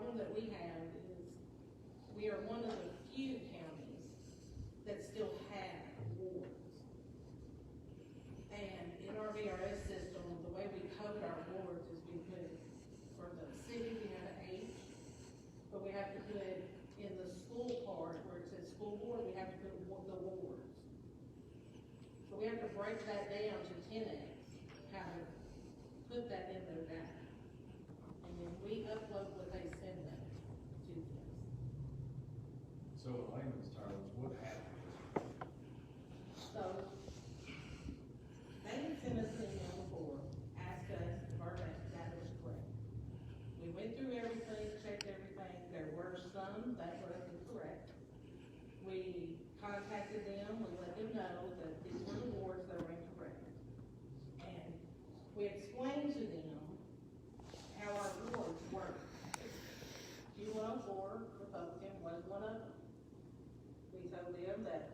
problem that we have is we are one of the few counties that still have wards. And in our VRS system, the way we code our wards is we put, for the city, we have an H, but we have to put in the school part where it says school board, we have to put the wards. So we have to break that down to 10X, how to put that in their data. And then we upload what they send us to this. So in layman's terms, what happens? So they had sent us an email before, asked us if our data was correct. We went through everything, checked everything. There were some that were incorrect. We contacted them, we let them know that these were the wards that were incorrect. And we explained to them how our wards work. Q104 Republican was one of them. We told them that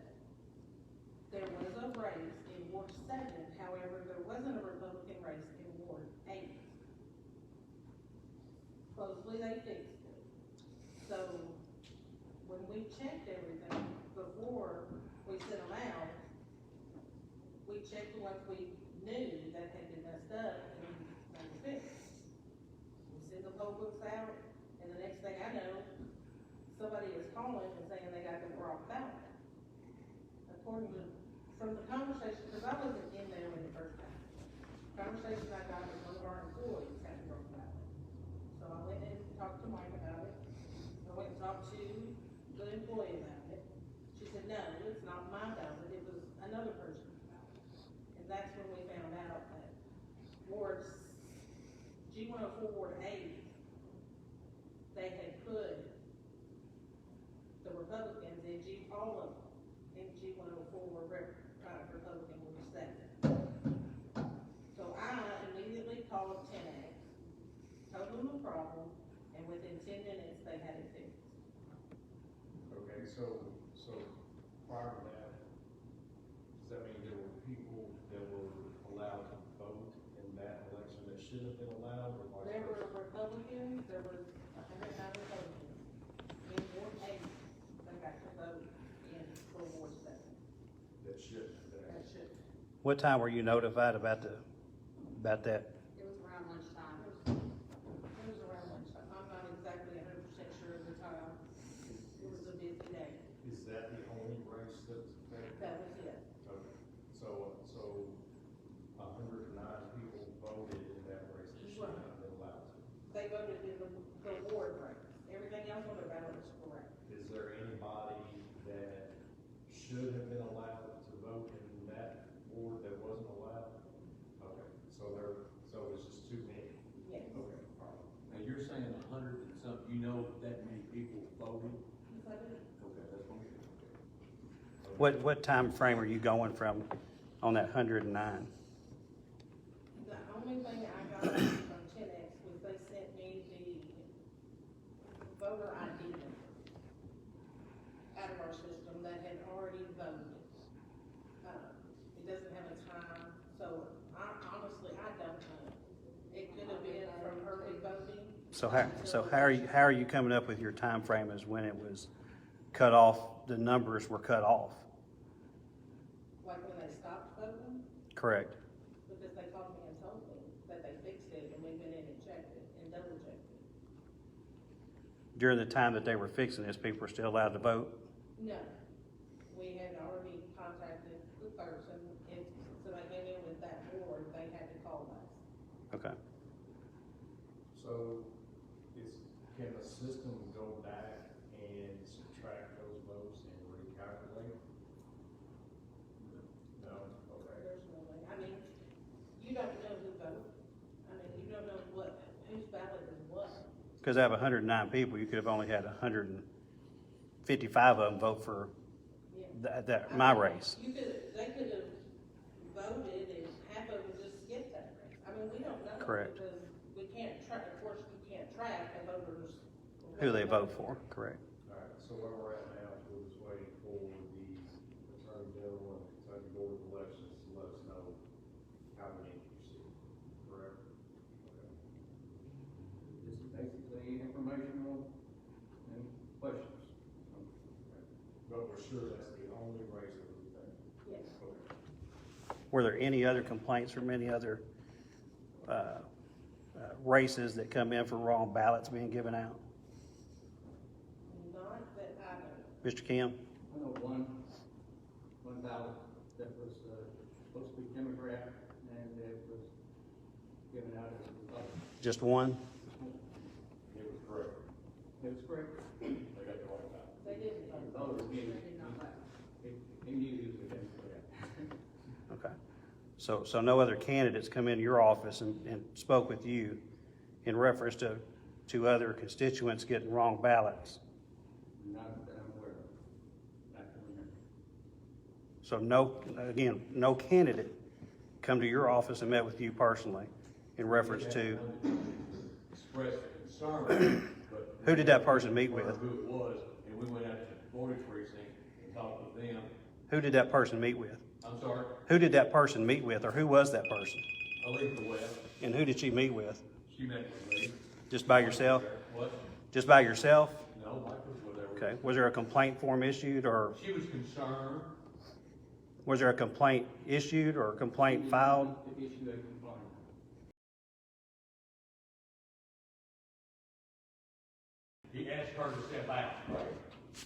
there was a race in Ward 7, however, there wasn't a Republican race in Ward 8. Supposedly they fixed it. So when we checked everything before we sent them out, we checked the ones we knew that had been messed up and they were fixed. We send the poll books out, and the next thing I know, somebody is calling and saying they got the wrong ballot. According to, from the conversation, because I wasn't in there when it first happened. The conversation I got was one of our employees had the wrong ballot. So I went in and talked to Mike about it. I went and talked to the employee about it. She said, no, it's not my ballot, it was another person's ballot. And that's when we found out that wards, G104 Ward 8, they had put the Republicans in all of them, in G104 Republican Ward 7. So I immediately called 10X, told them the problem, and within 10 minutes they had it fixed. Okay, so prior to that, does that mean there were people that were allowed to vote in that election that shouldn't have been allowed, or vice There were versa? Republicans, there was 109 Republicans. In Ward 8, they got to vote in for Ward 7. That shouldn't have been. That should. What time were you notified about that? It was around lunchtime. It was around lunchtime. I'm not exactly 100% sure of the time. It was a busy day. Is that the only race that's affected? That was it. Okay, so 109 people voted in that race that should not have been allowed to. They voted in the ward race. Everything else on the ballot was correct. Is there anybody that should have been allowed to vote in that ward that wasn't allowed? Okay, so it's just too many. Yes. Okay, all right. Now, you're saying 100 and something, you know that many people voted? Yes, I did. Okay, that's one. Okay. What time frame are you going from on that 109? The only thing I got from 10X was they sent me the voter ID number out of our system that had already voted. It doesn't have a time, so honestly, I don't know. It could have been from early voting. So how are you coming up with your time frame as when it was cut off, the numbers were cut off? Like when they stopped voting, Correct. because they called me and told me that they fixed it, and we went in and checked it and double checked it. During the time that they were fixing this, people were still allowed to vote? No, we had already contacted the person, and so they came in with that board, they had to call us. Okay. So can the system go back and subtract those votes and recalculate? No, okay. There's no way, I mean, you don't know who voted, I mean, you don't know whose ballot is what. Because out of 109 people, you could have only had 155 of them vote for Yeah. my race. They could have voted and half of them just skipped that race. I mean, we don't know. Correct. Because we can't track, of course, we can't track the voters. Who they vote for, correct. All right, so where we're at now is we're just waiting for the Attorney General and Kentucky Board of Elections to let us know how we need to proceed, correct? Okay. Is basically informational and questions. But we're sure that's the only race that we think. Yes. Were there any other complaints from any other races that come in for wrong ballots being given out? Not that I know. Mr. Kim? I know one ballot that was supposed to be Democrat, and it was given out as a Republican. Just one? It was correct. It was correct. They got the wrong guy. They didn't The vote. voter knew, They did not vote. he knew he was a Democrat. Okay. So no other candidates come into your office and spoke with you in reference to other constituents getting wrong ballots? Not that I'm aware of. Not that I remember. So no candidate come to your office and met with you personally in reference to, Expressed concern, but. Who did that person meet with? Who it was, and we went out to the voting precinct and talked with them. who did that person meet with? I'm sorry, Who did that person meet with, or who was that person? Alika West, And who did she meet with? she met with me. Just by yourself? What? Just by yourself? No, Mike was with her. Okay. Was there a complaint form issued, or She was concerned. was there a complaint issued or a complaint filed? To issue a complaint. He asked her to step out.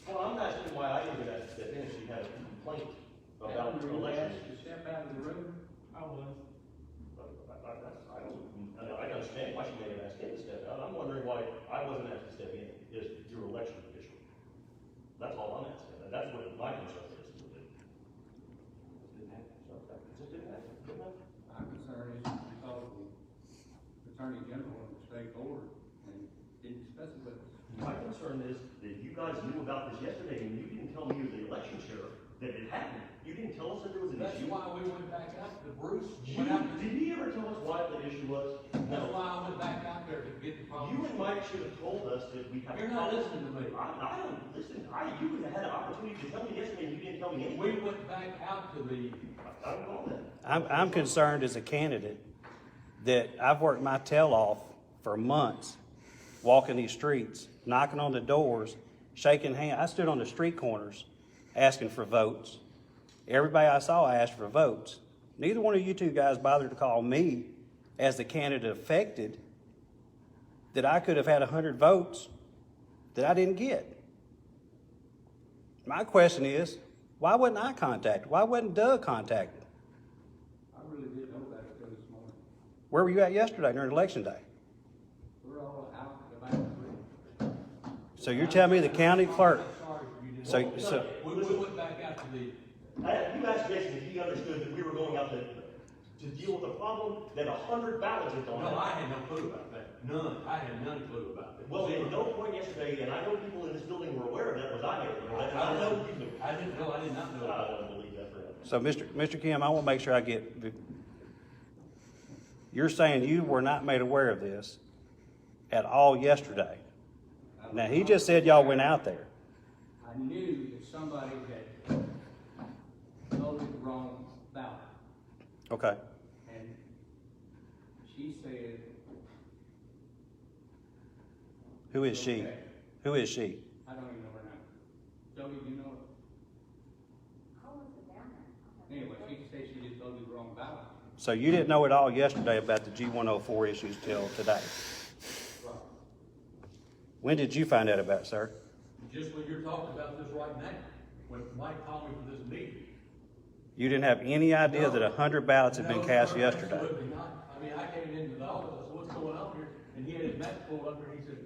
Well, I'm not asking why I didn't get that step in if she had a complaint about Were you elections. asked to step out of the room? I was. I can understand why she may have asked him to step out. I'm wondering why I wasn't asked to step in, is your election official. That's all I'm asking. And that's what my concern is. Didn't happen. So, it just didn't happen. Good enough. My concern is because the Attorney General and the state board and didn't discuss it with us. My concern is that you guys knew about this yesterday and you didn't tell me, the election sheriff, that it happened. You didn't tell us that there was an That's issue. why we went back out to Bruce. Did he ever tell us why the issue was? That's why I went back out there to get the problem. You and Mike should have told us that we have. You're not listening to me. I don't listen. You would have had an opportunity to tell me yesterday and you didn't tell me anything. We went back out to the, I don't know that. I'm concerned as a candidate that I've worked my tail off for months, walking these streets, knocking on the doors, shaking hands. I stood on the street corners asking for votes. Everybody I saw, I asked for votes. Neither one of you two guys bothered to call me as the candidate affected that I could have had 100 votes that I didn't get. My question is, why wasn't I contacted? Why wasn't Doug contacted? I really didn't know about it until this morning. Where were you at yesterday during election day? We're all out about the room. So you're telling me the county clerk, sorry, you didn't. so, We went back out to the, You asked Jason if he understood that we were going out to deal with a problem that 100 ballots had gone no, I out. had no clue about that. None. I had none clue about that. Well, at no point yesterday, and I know people in this building were aware of that, was I made aware of that, and I know you knew. I didn't know, I did not know I about don't believe that for a so Mr. Kim, I want to make sure I get, you're saying you were not made aware of this at all yesterday. Now, he just said y'all went out there. I knew that somebody had voted the wrong ballot. Okay. And she said. Who is she? Okay. Who is she? I don't even know her name. Jody, do you know her? I wasn't down there. Anyway, she said she just voted the wrong ballot. So you didn't know at all yesterday about the G104 issues till today? Right. When did you find out about it, sir? Just when you're talking about this right now, when Mike called me for this meeting. You didn't have any idea that 100 ballots had been No, cast sir, yesterday? Absolutely not. I mean, I came into the office, I said, what's going on here? And he had his map pulled up there, he said,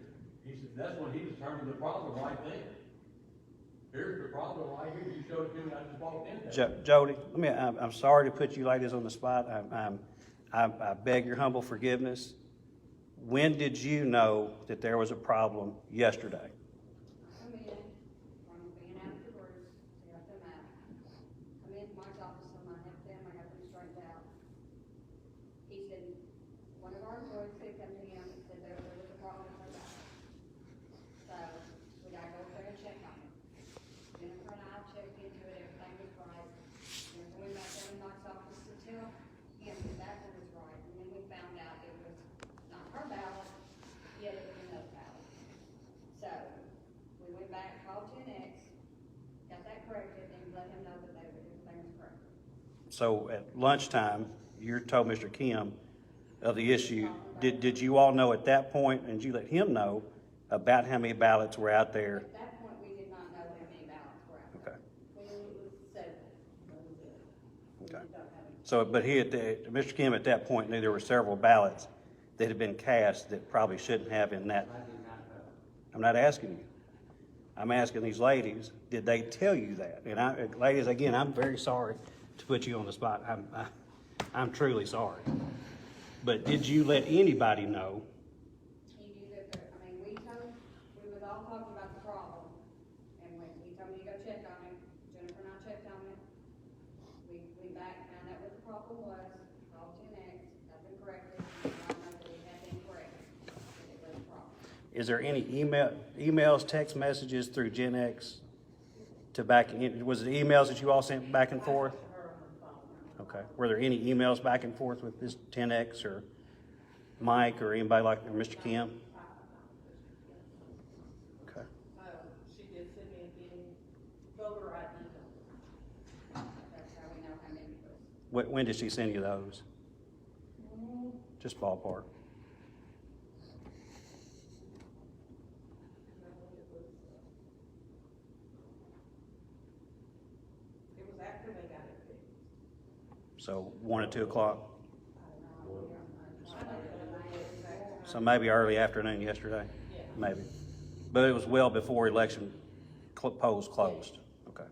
that's when he determined the problem right then. Here's the problem right here, you showed it to me, I just walked in there. Jody, I'm sorry to put you ladies on the spot. I beg your humble forgiveness. When did you know that there was a problem yesterday? Come in, from being out to Bruce, they got them out. Come into Mike's office, and I helped them, I got them straightened out. He said, one of our employees said come to him, and said there was a problem with her ballot. So, we gotta go over there and check on it. Jennifer and I checked into it, everything was right. Then we went back there in Mike's office to tell him that that one was right, and then we found out it was not her ballot, yet it was another so at lunchtime, you told Mr. Kim of the issue. Did you all know at that point, and did you let him know about how many ballots were out there? At that point, we did not know how many ballots were out there. Okay, We knew it was several, that was it. We okay. don't have any- So, but Mr. Kim at that point knew there were several ballots that had been cast that probably shouldn't have in that. I did not know. I'm not asking you. I'm asking these ladies, did they tell you that? And ladies, again, I'm very sorry to put you on the spot. I'm truly sorry. But did you let anybody know? He knew that there, we was all talking about the problem, and when he told me to go check on it, Jennifer and I checked on it. We went back, found out what the problem was, called 10X, got them corrected, and I know that it had been corrected, that it was a problem. Is there any emails, text messages through Gen X to back in? Was it emails that you all sent back and forth? Her on the phone. Okay. Were there any emails back and forth with this 10X or Mike or anybody like, or Mr. Kim? Okay. She did send me getting voter ID. That's how we know how many was. When did she send you those? Just ballpark. It was after they got it fixed. So 1 or 2 o'clock. I don't know the exact So time. maybe early afternoon yesterday, Yeah. maybe. But it was well before election polls closed. Okay.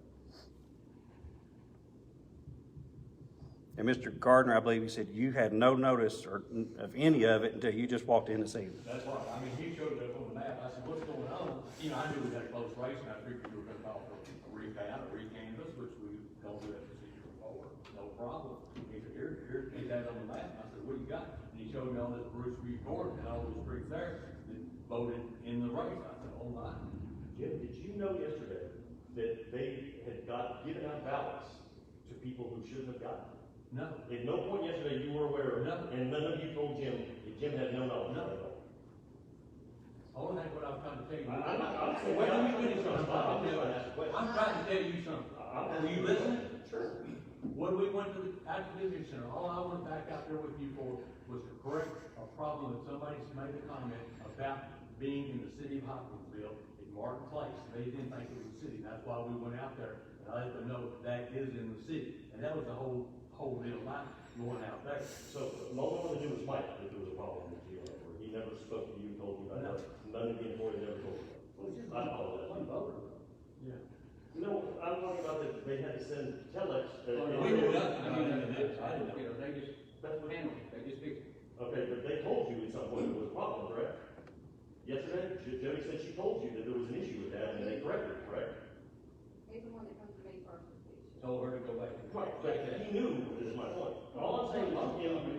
And Mr. Gardner, I believe you said you had no notice of any of it until you just walked in this evening. That's right, he showed it up on the map, I said, what's going on? I knew we had a close race, and I figured we were gonna call for a recount, a recanvass, which we don't do that procedure before, no problem. He said, here, get that on the map, I said, what do you got? And he showed me all this Bruce Reed Court and all those streets there that voted in the race, I said, oh my. Jim, did you know yesterday that they had given out ballots to people who shouldn't have gotten them? No, At no point yesterday you were aware of it, No. and none of you told Jim, that Jim had no knowledge of it. only thing what I was trying to tell you. I'm saying, Wait, let me I'm finish something. I'm just trying to ask a question. I'm trying to tell you something. Are you listening? Sure. When we went to the acquisition center, all I went back out there with you for was to correct a problem that somebody's made a comment about being in the city of Hopkinsville in Martin Place. They didn't think it was the city. That's why we went out there and I let them know that is in the city. And that was the whole deal about going out there. So, the only one that knew was Mike, that there was a problem with GLF, or he never spoke to you, told you about it, none of the employees ever told you. I apologize. One voter. Yeah. No, I'm talking about that they had to send telex. We knew nothing about any of this. I didn't know. They just handled it, they just fixed it. Okay, but they told you at some point there was a problem, correct? Yesterday, Jody said she told you that there was an issue with that, and they corrected it, correct? He's the one that comes to me first with the issue. Told her to go back and. Right, but he knew, is my point. All I'm saying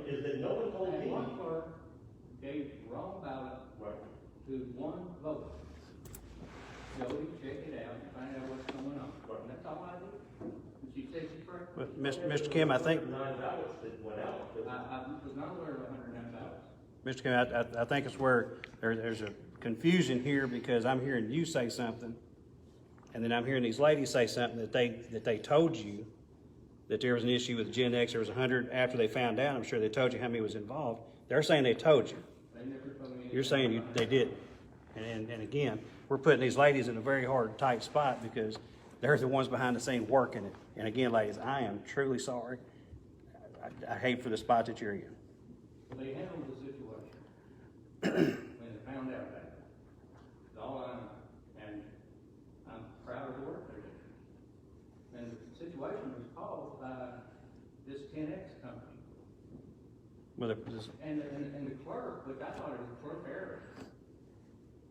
is that no one told And me. one clerk gave wrong ballot Right. to one voter. Jody, check it out and find out what's going on. Right. That's all I did. And she said she's correct. But Mr. Kim, I think, 9 ballots that went out. I was not aware of 109 ballots. Mr. Kim, I think it's where there's a confusion here because I'm hearing you say something, and then I'm hearing these ladies say something that they told you that there was an issue with Gen X. There was 100 after they found out. I'm sure they told you how many was involved. They're saying they told you. They never told me. You're saying they didn't. And again, we're putting these ladies in a very hard, tight spot because they're the ones behind the scene working it. And again, ladies, I am truly sorry. I hate for the spot that you're in. They handled the situation when they found out about it. That's all I know. And I'm proud of the work they did. And the situation was caused by this 10X company. Well, And the clerk, which I thought it was a clerk error.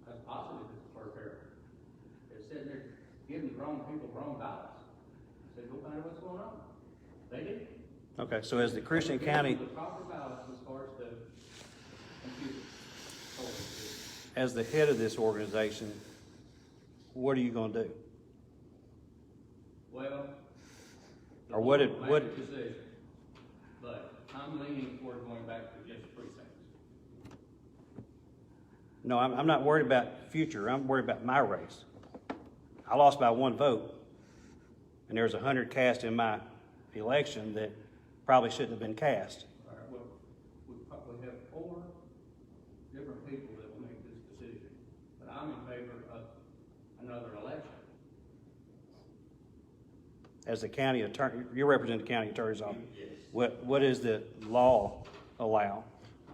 I was positive it was a clerk error. It said they're giving the wrong people wrong ballots. I said, go find out what's going on. They did. okay, so as the Christian County, The proper ballots as far as the computer. polling is. as the head of this organization, what are you gonna do? Well. the Or what board did- will what- make a decision, but I'm leaning toward going back to just precincts. No, I'm not worried about future. I'm worried about my race. I lost by 1 vote, and there was 100 cast in my election that probably shouldn't have been cast. All right, well, we have 4 different people that will make this decision, but I'm in favor of another election. As the county attorney, you represent the county attorney's office. Yes. What does the law allow?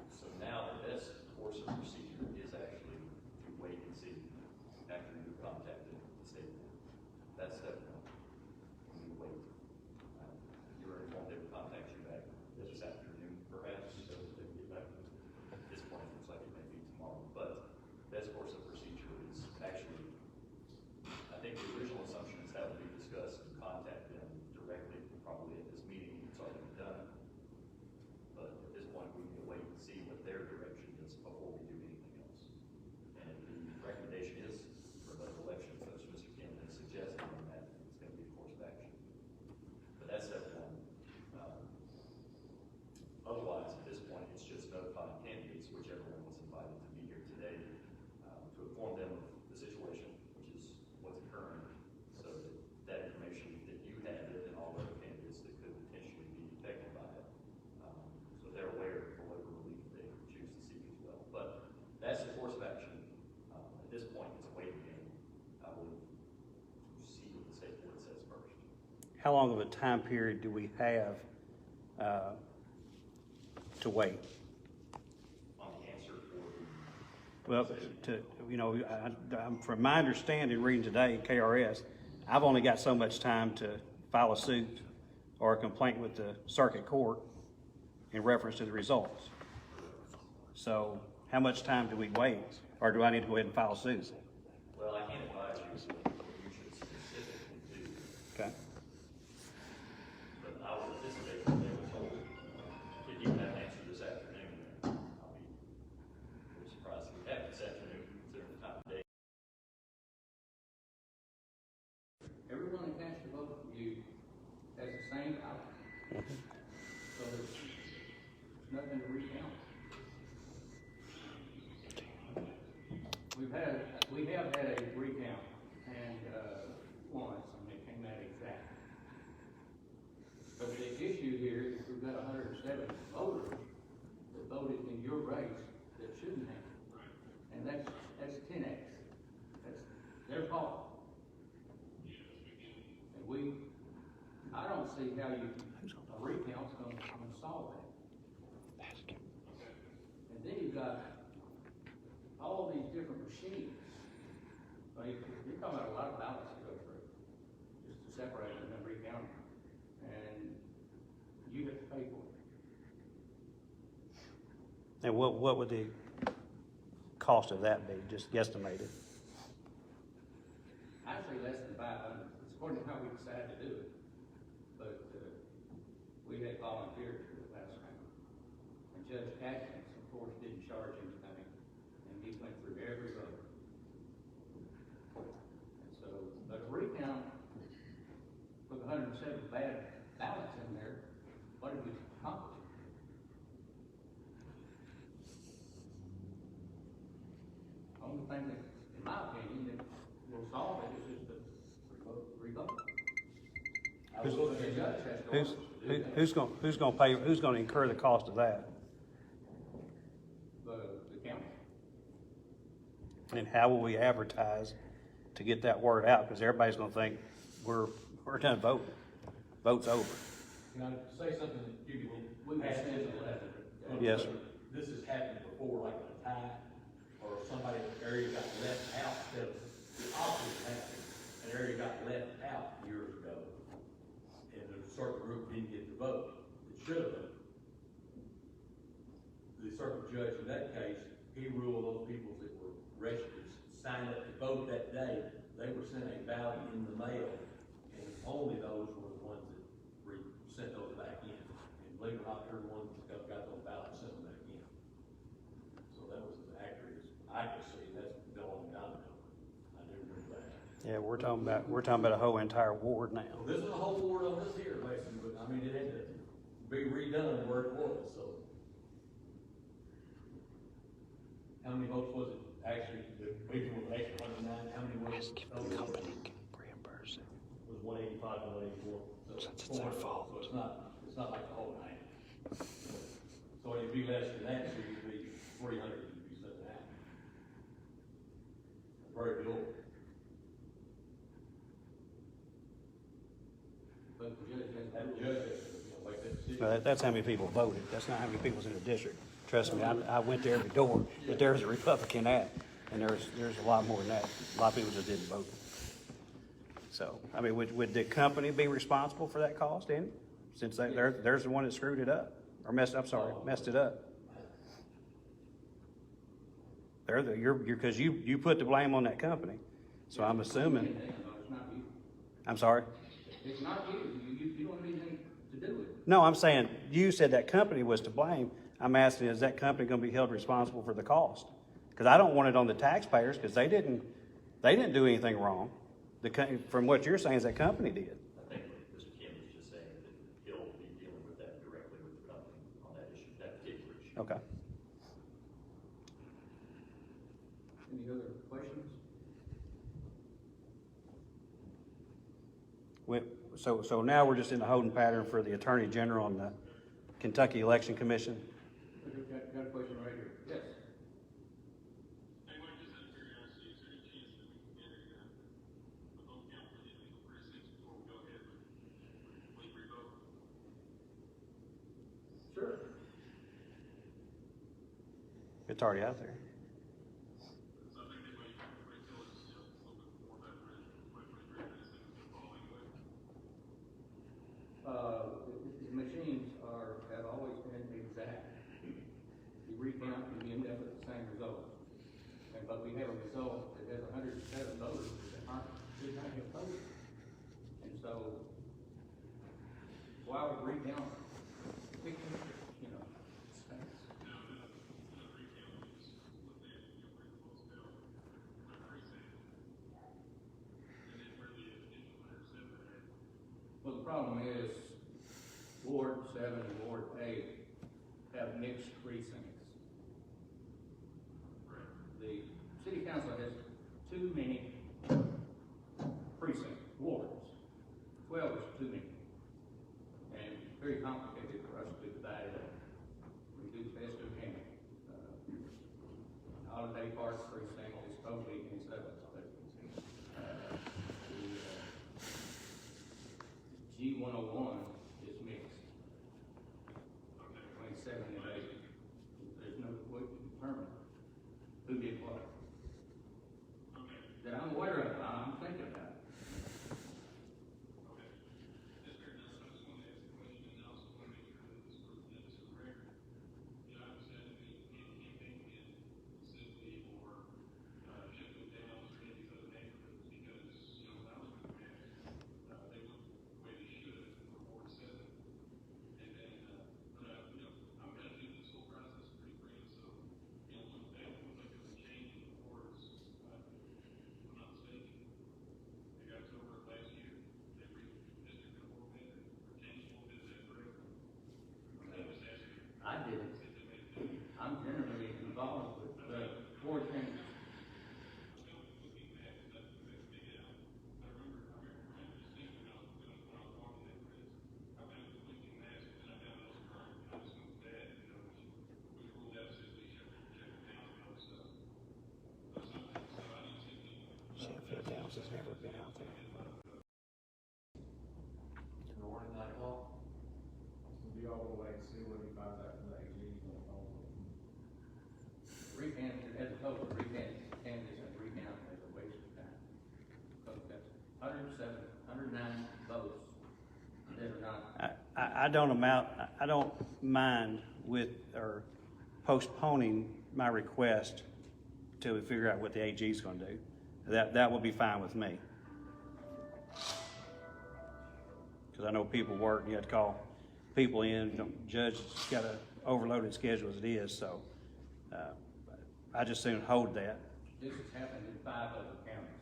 So now the best course of procedure is actually to wait and see after you've contacted the state. That's step 1. You wait. You already want them to contact you back this afternoon, perhaps, so that they can get back. At this point, it looks like it may be tomorrow, but best course of procedure is actually, I think the original assumption is that would be discussed and contact them directly, probably at this meeting, it's already done. But at this point, we need to wait and see what their direction is before we do anything else. And if the recommendation is for the election, such as Mr. Kim has suggested, then that it's gonna be a course of action. But that's step 1. Otherwise, at this point, it's just notifying candidates, whichever one was invited to be here today, to inform them of the situation, which is what's occurring, so that that information that you have and all other candidates that could potentially be affected by it, so they're aware of whatever relief they choose to seek as well. But that's the course of action. At this point, it's a waiting game. I will see what the state board says first. How long of a time period do we have to wait? On the answer for Well, I'm, from my understanding, reading today in KRS, I've only got so much time to file a suit or a complaint with the circuit court in reference to the results. So how much time do we wait? Or do I need to go ahead and file a suit? well, I can't advise you what you should specifically do. Okay. But I would anticipate that they were told, if you have an answer this afternoon, I'll be very surprised if we have it this afternoon, considering the time of day. Everyone that cast a vote for you has the same ballot. So there's nothing to recount. We have had a recount, and, once, and it came out exact. But the issue here is we've got 107 voters that voted in your race that shouldn't have. And that's 10X. That's their fault. And I don't see how a recount's gonna solve that. And then you've got all these different machines. So you're talking about a lot of ballots to go through, just to separate them and recount them. And you have to pay for it. And what would the cost of that be, just guesstimated? I'd say less than 500. It's according to how we decided to do it. But, we had volunteers for it last time. And Judge Atkins, of course, didn't charge anything, and he went through every vote. And so, but a recount with 107 bad ballots in there, what did we accomplish? Only thing that, in my opinion, that will solve it is just to revote. Who's- The judge has to order us to do that. Who's gonna incur the cost of that? The county. And how will we advertise to get that word out? Because everybody's gonna think we're done voting. Vote's over. Can I say something that you We can have ask sent this a letter. Yes, sir. This has happened before, like a tie, or somebody in the area got left out, instead of the opposite happened. An area got left out years ago, and a certain group didn't get the vote. It should have been. The circuit judge in that case, he ruled those people that were registered, signed up to vote that day, they were sent a ballot in the mail, and only those were the ones that sent those back in. And believe it or not, everyone that got those ballots sent them back in. So that was as accurate as I could see, that's the only time I do remember that. Yeah, we're talking about a whole entire ward now. Well, this is a whole word on this here, basically, but I mean, it had to be redone where it was, so. How many votes was it actually, the people with extra 109, how many was it? Company can reimburse it. was 185 and 184. So Since it's their fault. So it's not like the whole nine. So it'd be less than that, so it'd be 300 if you said that. Very low. But the judge has. That judge, make that decision. No, that's how many people voted. That's not how many people's in the district. Trust me, I went to every door that there's a Republican at, and there's a lot more than that. A lot of people just didn't vote. So, I mean, would the company be responsible for that cost, Andy? Since there's the one that screwed it up, or messed it up. Because you put the blame on that company. So I'm assuming, It's not you. I'm sorry? It's not you. You don't have anything to do with it. No, I'm saying, you said that company was to blame. I'm asking, is that company gonna be held responsible for the cost? Because I don't want it on the taxpayers, because they didn't do anything wrong. From what you're saying, is that company did. I think what Mr. Kim was just saying, that he'll be dealing with that directly with the company on that issue, that particular issue. Okay. Any other questions? So now we're just in the holding pattern for the Attorney General and the Kentucky Election Commission. Got a question right here. Yes. Hey, Mike, just out of curiosity, is there any chance that we can get a vote count for the illegal precincts before we go ahead with complete revote? Sure. It's already out there. So I think that way you can wait till it's a little bit more about the 2023 minutes and it's fall anyway. The machines have always been exact. You recount and you end up with the same result. But we have a result that has 107 voters that did not have voted. And so, why would recount? You know, it's fast. Now, the recount is looked at, where the votes fell, by precinct. And then where the additional 107 at. Well, the problem is, Ward 7 and Ward 8 have mixed precincts. The city council has too many precinct wards. 12 is too many. And it's very complicated for us to divide it up. We do the best we can. Holiday Park precinct is totally in 7th. G101 is mixed. Between 7 and 8. There's no way to determine who did what. That I'm aware of, I'm thinking about it. Okay. That's fair enough. I just wanted to ask a question and I also want to make sure that this was correct. You know, I was at the campaign in Sibley or Sheffield Downs or any of these other neighborhoods because, you know, when I was with the mayor, they looked the way they should for Ward 7. And then, you know, I'm kind of new to this whole process, pretty brand, so, you know, looked like there was a change in the wards, if I'm not mistaken. They got to over last year, they redistricted a little bit, or changed a little bit, is that correct? I was asking. I didn't. I'm generally involved with the board changes. Sheffield Downs has never been out there. In the morning, 9 o'clock. We'll be all the way and see what he finds out from the AG on all of them. Recount, as opposed to recount, candidates and recount is a waste of time. Because that's 107, 109 votes that are not. I don't mind or postponing my request till we figure out what the AG is gonna do. That will be fine with me. Because I know people work, and you have to call people in, judge has got an overloaded schedule as it is, so, I just soon hold that. This has happened in 5 other counties,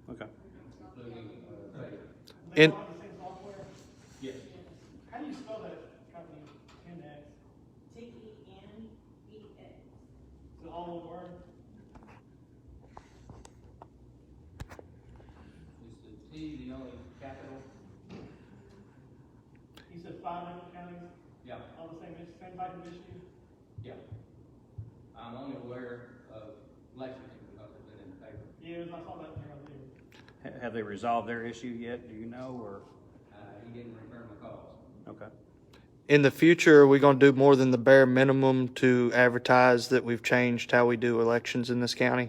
Okay. including, Baylor. In- On the same software? Yes. How do you spell that company, Index? TENEX. Is it all one word? Is the T the only capital? Have they resolved their issue yet, do you know, or, He didn't return my calls. okay. In the future, are we going to do more than the bare minimum to advertise that we've changed how we do elections in this county?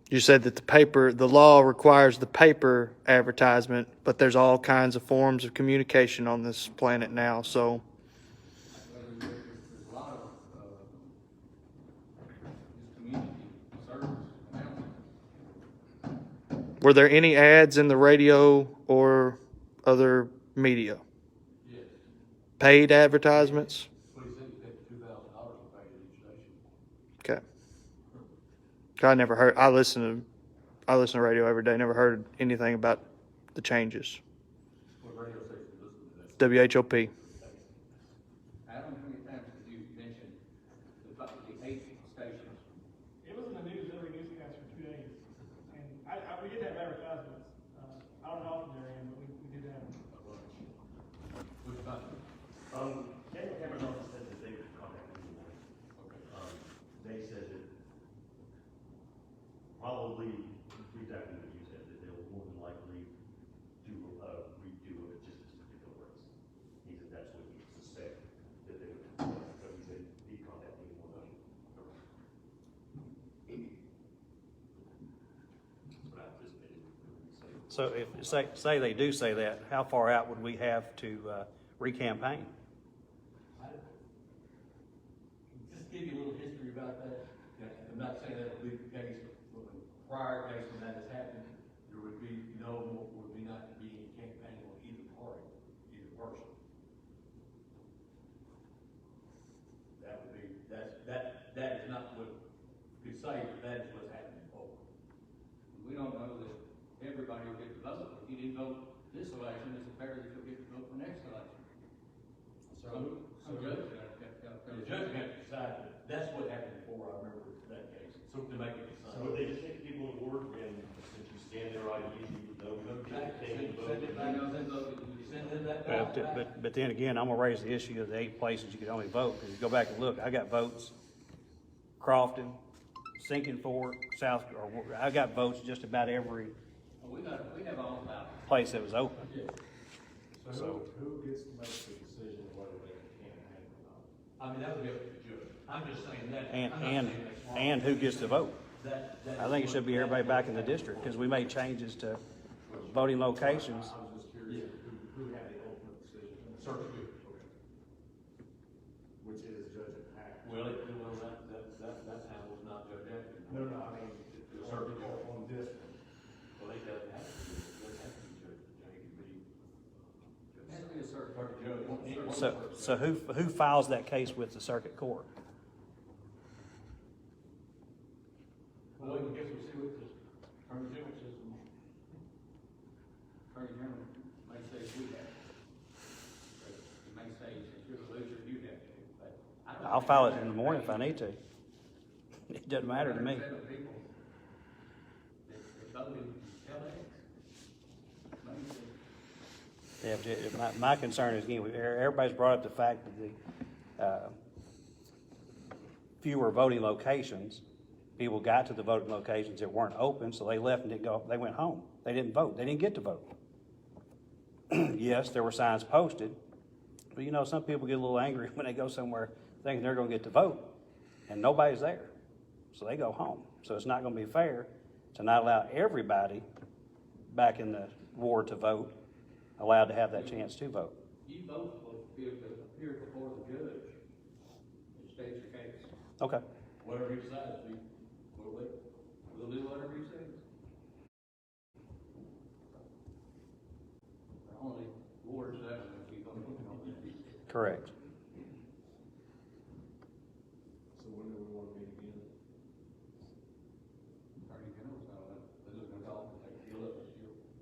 You said that the law requires the paper advertisement, but there's all kinds of forms of communication on this planet now. So, There's a lot of, just community service announcements. were there any ads in the radio or other media? Yes. Paid advertisements? Police said you take $2,000 to pay at each station. Okay. I never heard. I listen to radio every day. Never heard anything about the changes. What radio station you listen to that? WHOP. Adam, how many times did you mention the 8 stations? It was in the news, every newscast for 2 days. And we did have advertisements. I don't know how often they're in, but we did have them. Which time? Cameron's office said that they would contact me. They said that probably exactly what you said, that they'll more than likely redo it just this particular race. He said that's what he suspected that they would do. So he said he'd contact me more than. That's what I anticipated. So if, say they do say that, how far out would we have to re-campaign? Just give you a little history about that. I'm not saying that would be the case, but in prior case when that has happened, there would be would be not be any campaign on either party, either person. That would be, that is not what you could say, but that is what's happening before. We don't know that everybody will get to vote. If you didn't vote this election, it's fair that you'll get to vote for next election. So The judge the judge has to decide, but that's what happened before, I remember that case, so to make it decide. So would they just take people to work and since you stand there all you know, Send it back, send them that ballot back. But then again, I'm gonna raise the issue of the 8 places you could only vote, because you go back and look, I got votes, Crofton, Sinking Fork, I got votes just about every We have all the ballots. place that was open. So who gets to make the decision of whether they can hang or not? I mean, that would be up to the judge. I'm just saying that. And, I'm not and, saying that's wrong. and who gets to vote? That I think it should be everybody back in the district, because we made changes to voting locations. I was just curious, who had the ultimate decision? Circuit judge. Which is Judge Hack. Well, that handles not Judge Atkins. No, I mean, The circuit court. on this one. Well, they doesn't have to be, it doesn't have to be Judge, it could be. It has to be a certain. Circuit judge. So who files that case with the circuit court? Well, I guess we'll see what the attorney general says. Attorney General may say we have to. He may say, since you're the loser, you have to. But I don't I'll think file it matters in the morning if I to me. need to. It doesn't matter to me. 100% of people that voted tell that. Maybe Yeah, but my concern is, again, everybody's brought up the fact that the fewer voting locations, people got to the voting locations that weren't open, so they left and didn't go, they went home. They didn't vote. They didn't get to vote. Yes, there were signs posted, but you know, some people get a little angry when they go somewhere thinking they're gonna get to vote, and nobody's there. So they go home. So it's not gonna be fair to not allow everybody back in the ward to vote, allowed to have that chance to vote. you both will appear before the judge and state your case. Okay. Whatever he decides, We'll do whatever he says. The only wards that would be voting on that. Correct. So when do we want to meet again? Attorney General's they're gonna call, he'll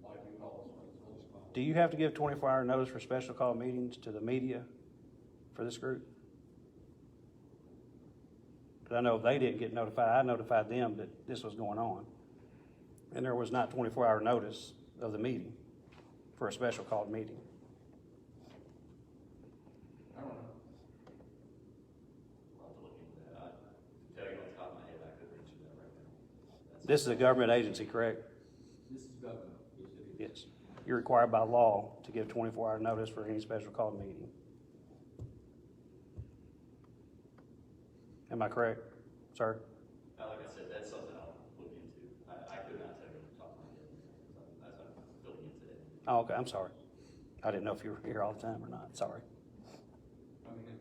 like you call us. Do you have to give 24-hour notice for special call meetings to the media for this group? Because I know if they didn't get notified, I notified them that this was going on. And there was not 24-hour notice of the meeting for a special called meeting. I don't know. I'll have to look into that. To tell you off the top of my head, I couldn't answer that right now. That's This is a government agency, correct? This is government, yes, it is. Yes. You're required by law to give 24-hour notice for any special called meeting. Am I correct, sir? Like I said, that's something I'll look into. I could not tell you off the top of my head, as I'm filling in today. Oh, okay, I'm sorry. I didn't know if you were here all the time or not, sorry. I mean,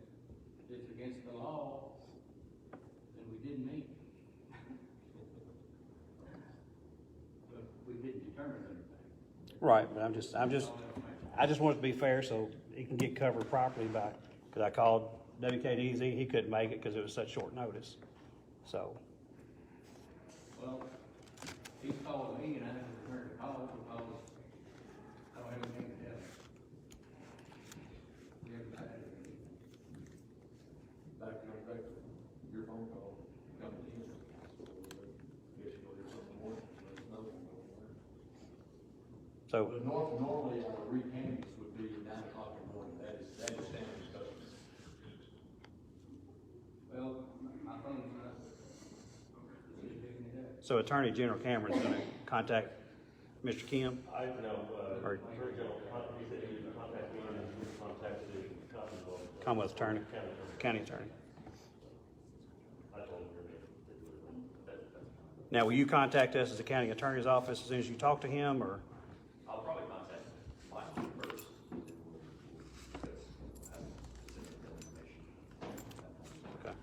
if it's against the law, then we didn't meet. But we didn't determine anything. Right, but I just want it to be fair so it can get covered properly by, because I called WKDZ, he couldn't make it because it was such short notice, so. Well, he called me and I haven't returned the call because I don't have anything to tell him. We haven't had anything. Back to your phone call, coming in. Guess you'll hear something more, let us know. So, But normally, our recanvass would be 9 o'clock in the morning, that is standard stuff. Well, my phone's not. He's picking it up. so Attorney General Cameron's gonna contact Mr. Kim? I know, Or- Attorney General, he said he would contact me and he would contact the Commonwealth. Commonwealth Attorney, County Attorney. County Attorney. I told him you're there. Now, will you contact us as the county attorney's office as soon as you talk to him, or? I'll probably contact Mike first. Because I have specific information. Okay.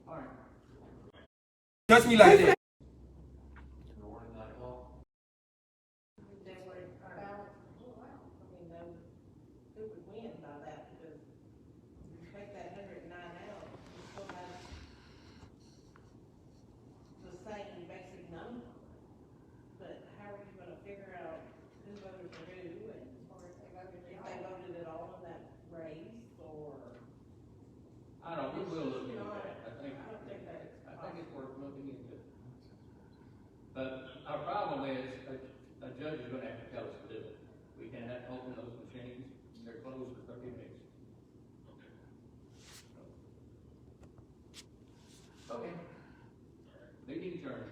All right. Touch me like that. Morning, 9 o'clock. They were, I mean, who would win by that, because you take that 109 out, you still have the same basic number. But how are you gonna figure out who voted for who, and Or if they voted if it they all. voted at all in that race, or? I don't, we will look into that. I don't think that's I think it's worth looking into. But our problem is, a judge is gonna have to tell us to do it. We cannot open those machines, they're closed for 30 minutes. Okay. Meeting adjourned.